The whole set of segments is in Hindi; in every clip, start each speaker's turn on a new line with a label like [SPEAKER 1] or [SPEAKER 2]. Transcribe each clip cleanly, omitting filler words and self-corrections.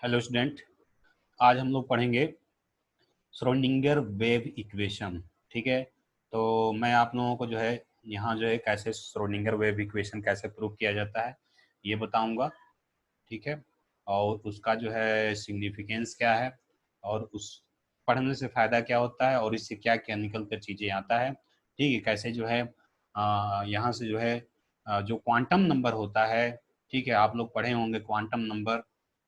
[SPEAKER 1] हेलो स्टूडेंट, आज हम लोग पढ़ेंगे श्रोडिंगर वेव इक्वेशन। ठीक है, तो मैं आप लोगों को जो है यहाँ जो है कैसे श्रोडिंगर वेव इक्वेशन कैसे प्रूव किया जाता है ये बताऊंगा। ठीक है, और उसका जो है सिग्निफिकेंस क्या है और उस पढ़ने से फ़ायदा क्या होता है और इससे क्या क्या निकल कर चीज़ें आता है। ठीक है, कैसे जो है यहाँ से जो है जो क्वांटम नंबर होता है, ठीक है, आप लोग पढ़े होंगे क्वांटम नंबर।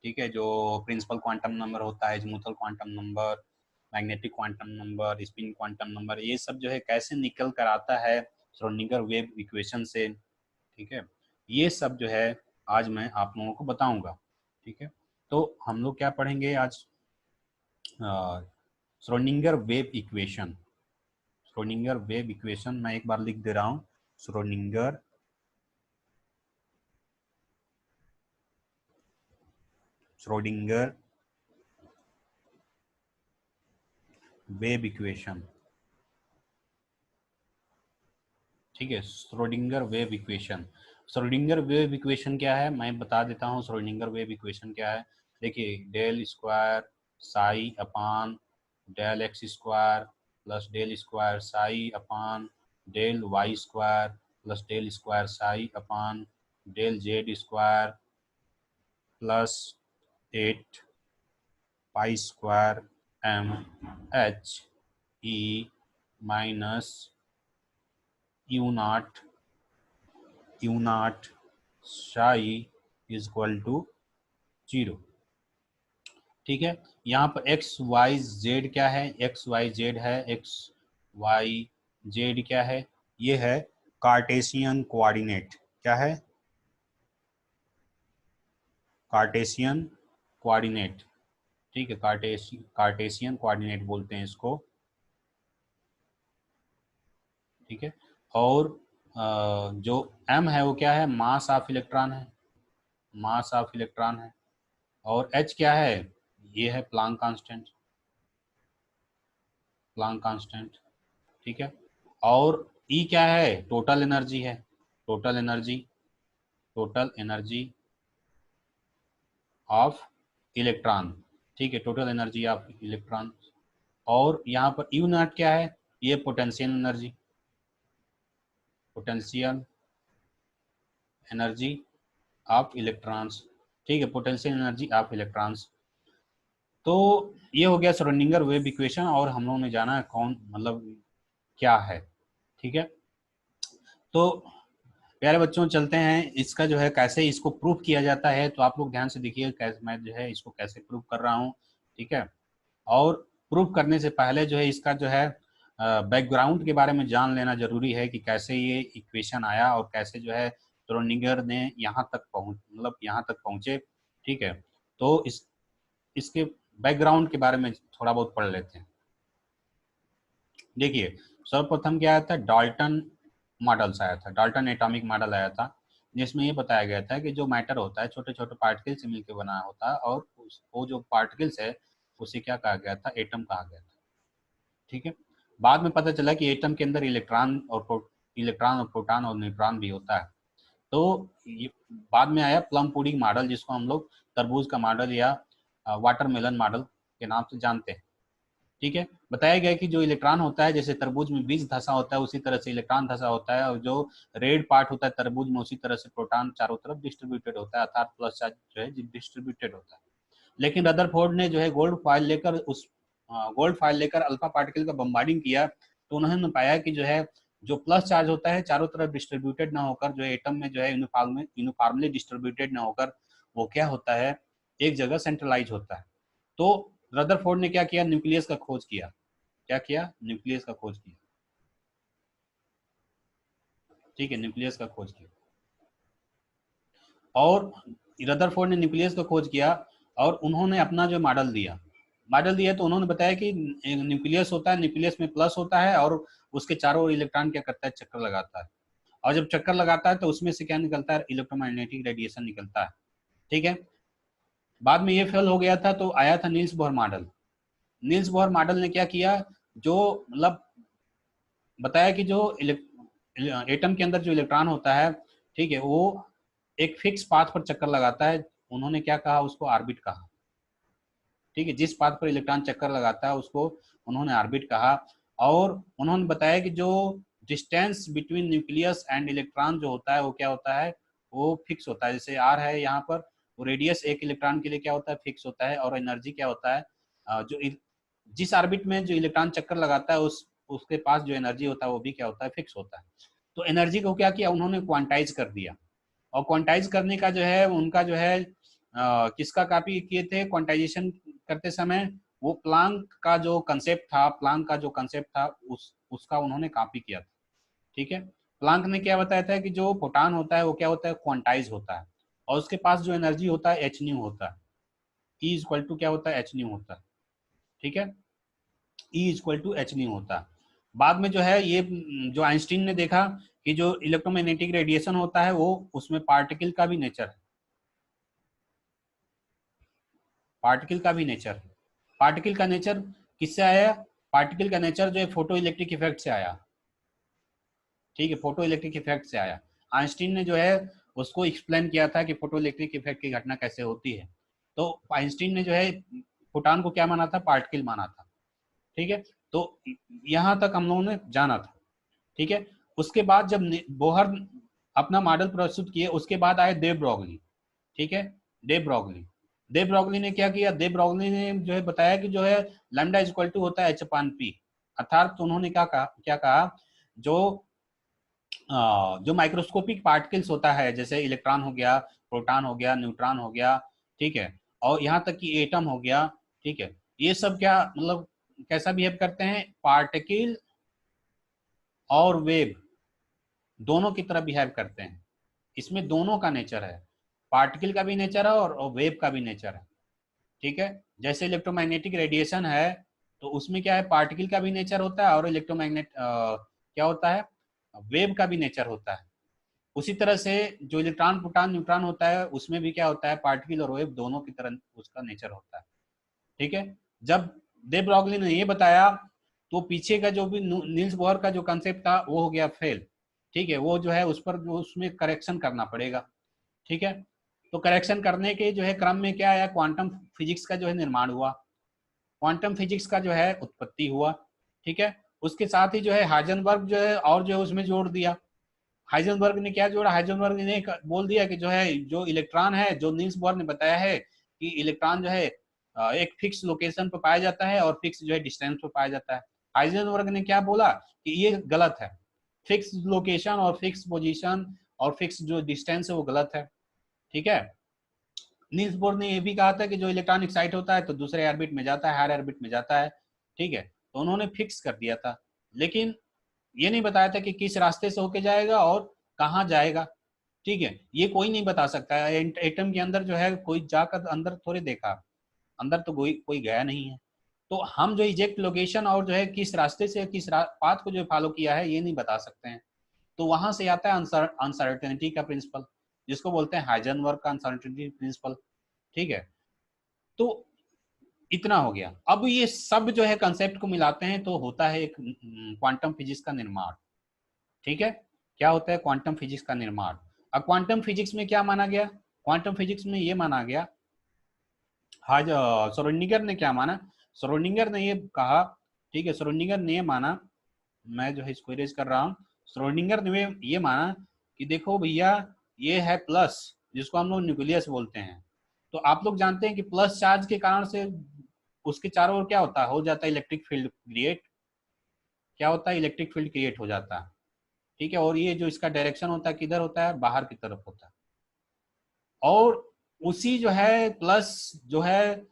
[SPEAKER 1] ठीक है, जो प्रिंसिपल क्वांटम नंबर होता है, azimuthal quantum number, magnetic quantum number, spin quantum number, ये सब जो है कैसे निकल कर आता है श्रोडिंगर वेव इक्वेशन से। ठीक है, ये सब जो है आज मैं आप लोगों को बताऊंगा। ठीक है, तो हम लोग क्या पढ़ेंगे आज? Schrodinger wave equation. Schrodinger wave equation मैं एक बार लिख दे रहा हूँ। Schrodinger Schrodinger wave equation. ठीक है, Schrodinger wave equation. Schrodinger wave equation क्या है मैं बता देता हूँ। श्रोडिंगर वेव इक्वेशन क्या है? देखिए, del square psi upon del x square plus del square psi upon del y square plus del square psi upon del z square plus 8 pi square m h E minus U not psi is equal to 0। ठीक है, यहाँ पर एक्स वाई जेड क्या है? एक्स वाई जेड है। एक्स वाई जेड क्या है? ये है कार्टेशियन कोऑर्डिनेट। क्या है? Cartesian coordinate. ठीक है, कार्टेशियन कोऑर्डिनेट बोलते हैं इसको। ठीक है, और जो एम है वो क्या है? मास ऑफ इलेक्ट्रॉन है। मास ऑफ इलेक्ट्रॉन है। और एच क्या है? ये है प्लांक कांस्टेंट। Planck constant. ठीक है, और ई क्या है? टोटल एनर्जी है। Total energy. Total energy of electron. ठीक है, टोटल एनर्जी ऑफ इलेक्ट्रॉन। और यहाँ पर यू नॉट क्या है? ये potential energy. Potential energy of electrons. ठीक है, पोटेंशियल एनर्जी ऑफ इलेक्ट्रॉन्स। तो ये हो गया श्रोडिंगर वेव इक्वेशन, और हम लोगों ने जाना है कौन मतलब क्या है। ठीक है, तो प्यारे बच्चों चलते हैं इसका जो है कैसे इसको प्रूफ किया जाता है। तो आप लोग ध्यान से देखिए कैसे मैं जो है इसको कैसे प्रूफ कर रहा हूँ। ठीक है, और प्रूफ करने से पहले जो है इसका जो है बैकग्राउंड के बारे में जान लेना जरूरी है कि कैसे ये इक्वेशन आया और कैसे जो है श्रोडिंगर ने यहाँ तक यहाँ तक पहुँचे। ठीक है, तो इसके बैकग्राउंड के बारे में थोड़ा बहुत पढ़ लेते हैं। देखिए, सर्वप्रथम क्या आया था? डाल्टन मॉडल्स आया था। डाल्टन एटॉमिक मॉडल आया था, जिसमें ये बताया गया था कि जो मैटर होता है छोटे छोटे पार्टिकल से मिलकर बना होता है, और वो जो पार्टिकल्स है उसे क्या कहा गया था? एटम कहा गया था। ठीक है, बाद में पता चला कि एटम के अंदर इलेक्ट्रॉन और प्रोटॉन और न्यूट्रॉन भी होता है। तो ये बाद में आया प्लम पुडिंग मॉडल, जिसको हम लोग तरबूज का मॉडल या वाटरमेलन मॉडल के नाम से जानते हैं। ठीक है, बताया गया कि जो इलेक्ट्रॉन होता है, जैसे तरबूज में बीज धसा होता है उसी तरह से इलेक्ट्रॉन धसा होता है, और जो रेड पार्ट होता है तरबूज में उसी तरह से प्रोटॉन चारों तरफ डिस्ट्रीब्यूटेड होता है, अर्थात प्लस चार्ज जो है डिस्ट्रीब्यूटेड होता है। लेकिन रदरफोर्ड ने जो है गोल्ड फॉइल लेकर अल्फा पार्टिकल का बम्बार्डिंग किया, तो उन्होंने पाया कि जो है जो प्लस चार्ज होता है चारों तरफ डिस्ट्रीब्यूटेड ना होकर, जो एटम में जो है यूनिफॉर्मली डिस्ट्रीब्यूटेड ना होकर, वो क्या होता है? एक जगह सेंट्रलाइज होता है। तो रदरफोर्ड ने क्या किया? न्यूक्लियस का खोज किया। क्या किया? न्यूक्लियस का खोज किया। ठीक है, न्यूक्लियस का खोज किया, और रदरफोर्ड ने न्यूक्लियस का खोज किया, और उन्होंने अपना जो मॉडल दिया तो उन्होंने बताया कि न्यूक्लियस होता है, न्यूक्लियस में प्लस होता है, और उसके चारों ओर इलेक्ट्रॉन क्या करता है? चक्कर लगाता है। और जब चक्कर लगाता है तो उसमें से क्या निकलता है? इलेक्ट्रोमैग्नेटिक रेडिएशन निकलता है। ठीक है, बाद में ये फेल हो गया था तो आया था Niels Bohr model. Niels Bohr model ने क्या किया? जो मतलब बताया कि जो एटम के अंदर जो इलेक्ट्रॉन होता है, ठीक है, वो एक फिक्स पाथ पर चक्कर लगाता है। उन्होंने क्या कहा? उसको ऑर्बिट कहा। ठीक है, जिस पाथ पर इलेक्ट्रॉन चक्कर लगाता है उसको उन्होंने ऑर्बिट कहा। और उन्होंने बताया कि जो distance between nucleus and electron जो होता है वो क्या होता है, वो फिक्स होता है। जैसे आर है यहाँ पर, वो रेडियस एक इलेक्ट्रॉन के लिए क्या होता है, फिक्स होता है। और एनर्जी क्या होता है, जो जिस ऑर्बिट में जो इलेक्ट्रॉन चक्कर लगाता है उसके पास जो एनर्जी होता है वो भी क्या होता है, फिक्स होता है। तो एनर्जी को क्या किया उन्होंने, क्वांटाइज कर दिया। और क्वांटाइज करने का जो है उनका जो है किसका कॉपी किए थे क्वांटाइजेशन करते समय, वो प्लांक का जो कंसेप्ट था, प्लांक का जो कंसेप्ट था उसका उन्होंने कॉपी किया था। ठीक है, प्लांक ने क्या बताया था कि जो फोटान होता है वो क्या होता है, क्वांटाइज होता है। और उसके पास जो एनर्जी होता है एच न्यू होता है। ई इक्वल टू क्या होता है, एच न्यू होता है। ठीक है, E equal to h nu होता है। बाद में जो है ये जो आइंस्टीन ने देखा कि जो इलेक्ट्रोमैग्नेटिक रेडिएशन होता है वो उसमें पार्टिकल का भी नेचर है, पार्टिकल का भी नेचर। पार्टिकल का नेचर किससे आया, पार्टिकल का नेचर जो है फोटो इलेक्ट्रिक इफेक्ट से आया। ठीक है, फोटो इलेक्ट्रिक इफेक्ट से आया। आइंस्टीन ने जो है उसको एक्सप्लेन किया था कि फोटो इलेक्ट्रिक इफेक्ट की घटना कैसे होती है। तो आइंस्टीन ने जो है फोटान को क्या माना था, पार्टिकल माना था। ठीक है, तो यहां तक हम लोगों ने जाना था। ठीक है, उसके बाद जब बोहर अपना मॉडल प्रस्तुत किए उसके बाद आए देव ब्रॉगली। ठीक है, देव ब्रॉगली, देव ब्रॉगली ने क्या किया, देव ब्रॉगली ने जो है बताया कि जो है लैम्डा इक्वल टू होता है एच अपान पी। अर्थात तो उन्होंने क्या कहा, जो जो माइक्रोस्कोपिक पार्टिकल्स होता है, जैसे इलेक्ट्रॉन हो गया, प्रोटॉन हो गया, न्यूट्रॉन हो गया, ठीक है, और यहाँ तक कि एटम हो गया। ठीक है, ये सब क्या मतलब कैसा बिहेव करते हैं, पार्टिकल और वेव दोनों की तरह बिहेव करते हैं। इसमें दोनों का नेचर है, पार्टिकल का भी नेचर है और वेव का भी नेचर है। ठीक है, जैसे इलेक्ट्रोमैग्नेटिक रेडिएशन है तो उसमें क्या है, पार्टिकल का भी नेचर होता है और इलेक्ट्रोमैग्नेट क्या होता है, वेव का भी नेचर होता है। उसी तरह से जो इलेक्ट्रॉन प्रोटॉन न्यूट्रॉन होता है उसमें भी क्या होता है, पार्टिकल और वेव दोनों की तरह उसका नेचर होता है। ठीक है, जब दे ब्रॉगली ने ये बताया तो पीछे का जो भी नील्स बोहर का जो कंसेप्ट था वो हो गया फेल। ठीक है, वो जो है उस पर जो उसमें करेक्शन करना पड़ेगा। ठीक है, तो करेक्शन करने के जो है क्रम में क्या आया, क्वांटम फिजिक्स का जो है निर्माण हुआ, क्वांटम फिजिक्स का जो है उत्पत्ति हुआ। ठीक है, उसके साथ ही जो है हाइजेनबर्ग जो है और जो है उसमें जोड़ दिया। हाइजेनबर्ग ने क्या जोड़ा, हाइजेनबर्ग ने बोल दिया कि जो है जो इलेक्ट्रॉन है, जो नील्स बोहर ने बताया है कि इलेक्ट्रॉन जो है एक फिक्स लोकेशन पर पाया जाता है और फिक्स जो है डिस्टेंस पर पाया जाता है। हाइजेनबर्ग ने क्या बोला कि ये गलत है, फिक्स लोकेशन और फिक्स पोजीशन और फिक्स जो डिस्टेंस है वो गलत है। ठीक है, नील्स बोर ने यह भी कहा था कि जो इलेक्ट्रॉन एक्साइट होता है तो दूसरे ऑर्बिट में जाता है, हायर ऑर्बिट में जाता है। ठीक है, तो उन्होंने फिक्स कर दिया था, लेकिन ये नहीं बताया था कि किस रास्ते से होके जाएगा और कहाँ जाएगा। ठीक है, ये कोई नहीं बता सकता है, एटम के अंदर जो है कोई जाकर अंदर थोड़े देखा, अंदर तो कोई कोई गया नहीं है। तो हम जो इजेक्ट लोकेशन और जो है किस रास्ते से किस पाथ को जो फॉलो किया है ये नहीं बता सकते हैं। तो वहां से आता है अनसर्टेनिटी का प्रिंसिपल, जिसको बोलते हैं हाइजेनबर्ग का अनसर्टेनिटी प्रिंसिपल। ठीक है, तो इतना हो गया। अब ये सब जो है कंसेप्ट को मिलाते हैं तो होता है एक क्वांटम फिजिक्स का निर्माण। ठीक है, क्या होता है, क्वांटम फिजिक्स का निर्माण। अब क्वांटम फिजिक्स में क्या माना गया, क्वांटम फिजिक्स में ये माना गया, आज श्रोडिंगर ने क्या माना, श्रोडिंगर ने ये कहा, ठीक है, श्रोडिंगर ने ये माना, मैं जो है इसको इरेज कर रहा हूँ। श्रोडिंगर ने ये माना कि देखो भैया ये है प्लस, जिसको हम लोग न्यूक्लियस बोलते हैं। तो आप लोग जानते हैं कि प्लस चार्ज के कारण से उसके चारों ओर क्या होता है, हो जाता है इलेक्ट्रिक फील्ड क्रिएट, क्या होता है, इलेक्ट्रिक फील्ड क्रिएट हो जाता है। ठीक है, और ये जो इसका डायरेक्शन होता है किधर होता है, बाहर की तरफ होता है। और उसी जो है प्लस जो है,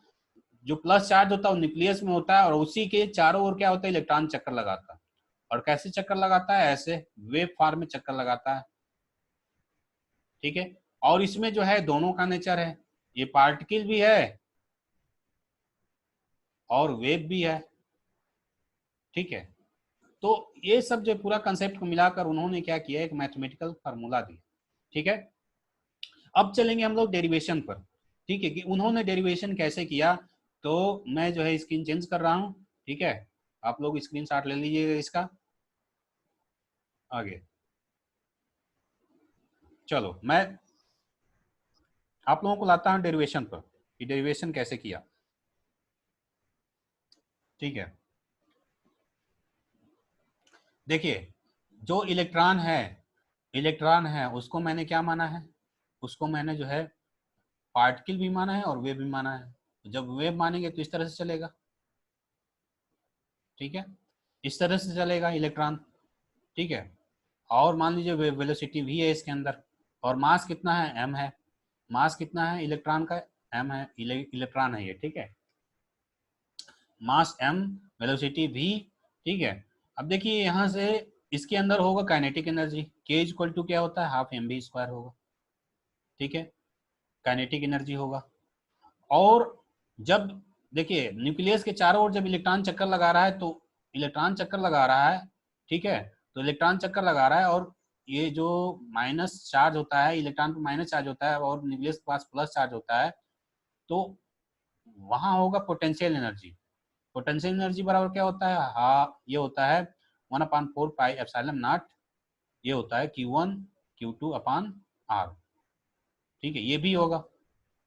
[SPEAKER 1] जो प्लस चार्ज होता है वो न्यूक्लियस में होता है और उसी के चारों ओर क्या होता है, इलेक्ट्रॉन चक्कर लगाता है। और कैसे चक्कर लगाता है, ऐसे वेव फॉर्म में चक्कर लगाता है। ठीक है, और इसमें जो है दोनों का नेचर है, ये पार्टिकल भी है और वेव भी है। ठीक है, तो ये सब जो पूरा कंसेप्ट को मिलाकर उन्होंने क्या किया, एक मैथमेटिकल फार्मूला दिया। ठीक है, अब चलेंगे हम लोग डेरिवेशन पर। ठीक है, कि उन्होंने डेरिवेशन कैसे किया। तो मैं जो है स्क्रीन चेंज कर रहा हूँ। ठीक है, आप लोग स्क्रीन शॉट ले लीजिएगा इसका। आगे चलो, मैं आप लोगों को लाता हूँ डेरिवेशन पर, कि डेरिवेशन कैसे किया। ठीक है, देखिए जो इलेक्ट्रॉन है उसको मैंने क्या माना है, उसको मैंने जो है पार्टिकल भी माना है और वेव भी माना है। तो जब वेव मानेंगे तो इस तरह से चलेगा, ठीक है, इस तरह से चलेगा इलेक्ट्रॉन, ठीक है। और मान लीजिए वेलोसिटी भी है इसके अंदर, और मास कितना है, m है। मास कितना है इलेक्ट्रॉन का, m है, इलेक्ट्रॉन है ये, ठीक है। मास m, वेलोसिटी v, ठीक है। अब देखिए यहाँ से इसके अंदर होगा kinetic energy, k equal to क्या होता है, हाफ एम बी स्क्वायर होगा, ठीक है, काइनेटिक एनर्जी होगा। और जब देखिए न्यूक्लियस के चारों ओर जब इलेक्ट्रॉन चक्कर लगा रहा है, तो इलेक्ट्रॉन चक्कर लगा रहा है, ठीक है, तो इलेक्ट्रॉन चक्कर लगा रहा है, और ये जो माइनस चार्ज होता है, इलेक्ट्रॉन पर माइनस चार्ज होता है और न्यूक्लियस के पास प्लस चार्ज होता है, तो वहां होगा पोटेंशियल एनर्जी। पोटेंशियल एनर्जी बराबर क्या होता है, हाँ ये होता है 1/4 पाई एप्सिलॉन नॉट, ये होता है Q1 Q2/R, ठीक है, ये भी होगा,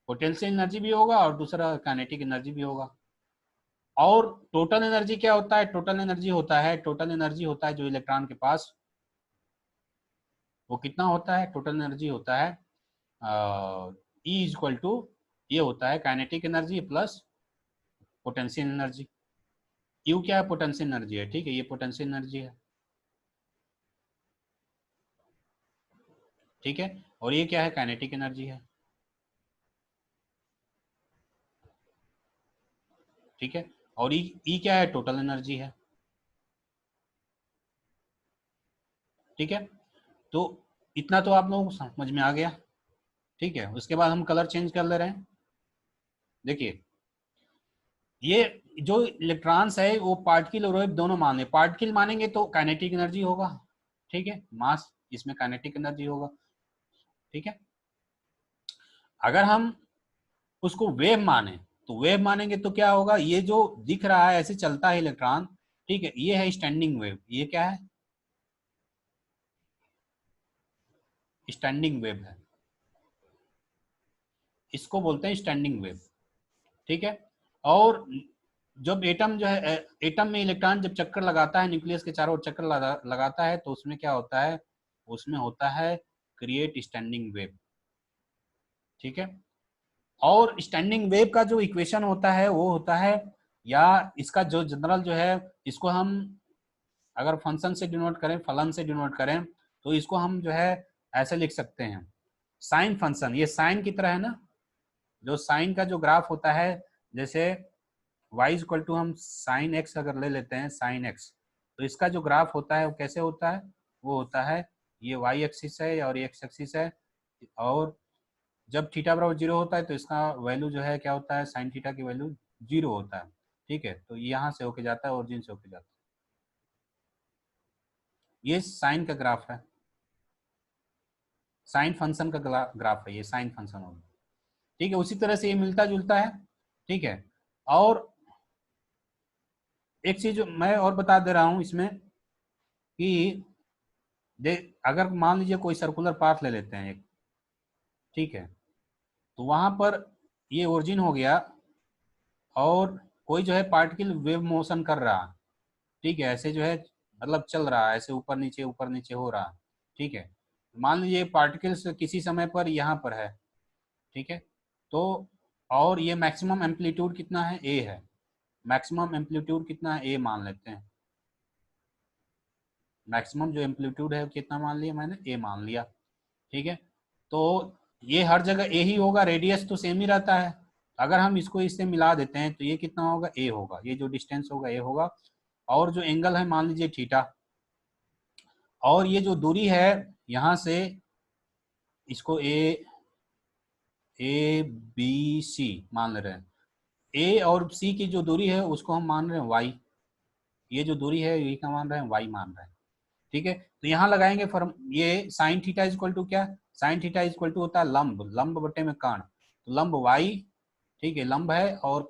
[SPEAKER 1] पोटेंशियल एनर्जी भी होगा और दूसरा काइनेटिक एनर्जी भी होगा। और टोटल एनर्जी क्या होता है, टोटल एनर्जी होता है जो इलेक्ट्रॉन के पास, वो कितना होता है, टोटल एनर्जी होता है ई इक्वल टू, ये होता है kinetic energy plus potential energy. You क्या है, पोटेंशियल एनर्जी है, ठीक है, ये पोटेंशियल एनर्जी है, ठीक है, और ये क्या है, काइनेटिक एनर्जी है, ठीक है। और ई क्या है, टोटल एनर्जी है, ठीक है। तो इतना तो आप लोगों को समझ में आ गया, ठीक है। उसके बाद हम कलर चेंज कर ले रहे हैं। देखिए ये जो इलेक्ट्रॉन्स है वो पार्टिकल और वेव दोनों मान ले, पार्टिकल मानेंगे तो काइनेटिक एनर्जी होगा, ठीक है, मास, इसमें काइनेटिक एनर्जी होगा, ठीक है। अगर हम उसको वेव माने, तो वेव मानेंगे तो क्या होगा, ये जो दिख रहा है ऐसे चलता है इलेक्ट्रॉन, ठीक है, ये है स्टैंडिंग वेव, ये क्या है, स्टैंडिंग वेव है, इसको बोलते हैं स्टैंडिंग वेव, ठीक है। और जब एटम जो है, एटम में इलेक्ट्रॉन जब चक्कर लगाता है, न्यूक्लियस के चारों ओर चक्कर लगाता है, तो उसमें क्या होता है, उसमें होता है क्रिएट स्टैंडिंग वेव, ठीक है। और स्टैंडिंग वेव का जो इक्वेशन होता है वो होता है, या इसका जो जनरल जो है, इसको हम अगर फंक्शन से डिनोट करें, फलन से डिनोट करें, तो इसको हम जो है ऐसे लिख सकते हैं, साइन फंक्शन, ये साइन की तरह है ना, जो साइन का जो ग्राफ होता है, जैसे y इक्वल टू हम साइन एक्स अगर ले लेते हैं, साइन एक्स, तो इसका जो ग्राफ होता है वो कैसे होता है, वो होता है ये y एक्सिस है और ये x एक्सिस है, और जब थीटा बराबर 0 होता है तो इसका वैल्यू जो है क्या होता है, साइन थीटा की वैल्यू 0 होता है, ठीक है। तो यहाँ से होके जाता है, ओरिजिन से होके जाता है, ये साइन का ग्राफ है, साइन फंक्शन का ग्राफ है, ये साइन फंक्शन होगा, ठीक है। उसी तरह से ये मिलता जुलता है, ठीक है। और एक चीज मैं और बता दे रहा हूं इसमें कि दे अगर मान लीजिए कोई सर्कुलर पाथ ले लेते हैं एक, ठीक है, तो वहां पर ये ओरिजिन हो गया, और कोई जो है पार्टिकल वेव मोशन कर रहा, ठीक है, ऐसे जो है मतलब चल रहा है, ऐसे ऊपर नीचे हो रहा, ठीक है। मान लीजिए पार्टिकल्स किसी समय पर यहाँ पर है, ठीक है, तो और ये मैक्सिमम एम्पलीट्यूड कितना है, ए है, मैक्सिमम एम्पलीट्यूड कितना है, ए मान लेते हैं, मैक्सिमम जो एम्पलीट्यूड है कितना मान लिया मैंने, ए मान लिया, ठीक है। तो ये हर जगह ए ही होगा, रेडियस तो सेम ही रहता है, अगर हम इसको इससे मिला देते हैं तो ये कितना होगा, ए होगा, ये जो डिस्टेंस होगा ए होगा, और जो एंगल है मान लीजिए थीटा, और ये जो दूरी है यहाँ से, इसको ए बी सी मान ले रहे हैं, ए और सी की जो दूरी है उसको हम मान रहे हैं वाई, ये जो दूरी है ये क्या मान रहे हैं, वाई मान रहे हैं, ठीक है। तो यहाँ लगाएंगे फॉर्म, ये साइन थीटा इक्वल टू क्या, साइन थीटा इक्वल टू होता है लंब, लंब बटे में कर्ण, तो लंब वाई, ठीक है, लंब है और